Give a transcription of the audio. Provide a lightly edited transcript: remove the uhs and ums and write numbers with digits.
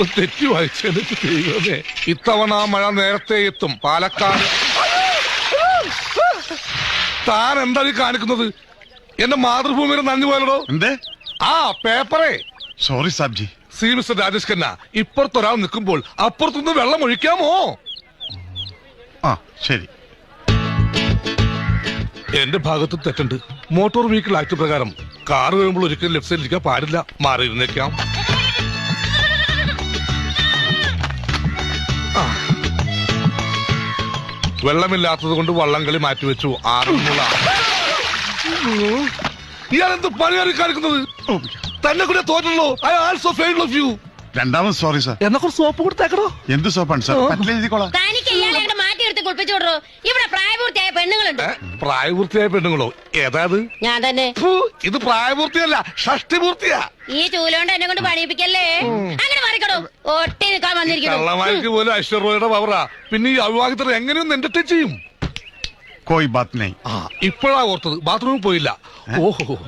തെറ്റി വായിച്ചെന്ന് ദൈവമേ. ഇത്തവണ ആ മഴ നേരത്തെ എത്തും. പാലക്കാട്. താൻ എന്താ ഈ കാണിക്കുന്നത്? എന്റെ മാതൃഭൂമിയുടെ നന്ദി പോലടോ. എന്തേ? ആ പേപ്പറേ. Sorry Saabji. See mister Rajesh Khanna, ഇപ്പുറത്തൊരാൾ നിൽക്കുമ്പോൾ അപ്പുറത്തുനിന്ന് വെള്ളം ഒഴിക്കാമോ? ആ ശരി. എന്റെ ഭാഗത്ത് തെറ്റുണ്ട്. മോട്ടോർ വെഹിക്കിൾ ആക്ട് പ്രകാരം കാർ വരുമ്പോൾ ഒരിക്കലും ലെഫ്റ്റ് സൈഡിൽ ഇരിക്കാൻ പാടില്ല. മാറിയിരുന്നേക്കാം. വെള്ളമില്ലാത്തത് കൊണ്ട് വള്ളംകളി മാറ്റിവെച്ചു. ആറന്മുള. ഇയാളെന്ത് പണിയാണ് കാണിക്കുന്നത്? തന്നെ കൂടെ തോറ്റല്ലോ. I also failed of you. രണ്ടാമത് സോറി സാർ. എന്നെ കുറച്ച് സോപ്പ് കൊടുത്തേക്കടോ. എന്ത് സോപ്പാണ് സാർ? പറ്റിലെഴുതിക്കോളാം. തനിക്ക് ഇയാളെ മാറ്റി എടുത്ത് കുളിപ്പിച്ചു വിടറോ? ഇവിടെ പ്രായപൂർത്തിയായ പെണ്ണുങ്ങളുണ്ട്. പ്രായപൂർത്തിയായ പെണ്ണുങ്ങളോ? ഏതാത്? ഞാൻ തന്നെ. ഇത് പ്രായപൂർത്തിയല്ല, ഷഷ്ടിപൂർത്തിയാ. ഈ ചൂലോണ്ട് എന്നെ കൊണ്ട് പണിയിപ്പിക്കല്ലേ. അങ്ങനെ മാറിക്കടോ. ഒട്ടി നിൽക്കാൻ വന്നിരിക്കുന്നു. കള്ളമാർക്ക് പോലും ഐശ്വര്യയുടെ പവറാ. പിന്നെ ഈ അവിവാഹിതർ എങ്ങനെയൊന്നും എന്റർടൈൻ ചെയ്യും? കോയി ബാത് നഹീ. ഇപ്പോഴാ ഓർത്തത്. ബാത്റൂമിൽ പോയില്ല. ഓഹോ,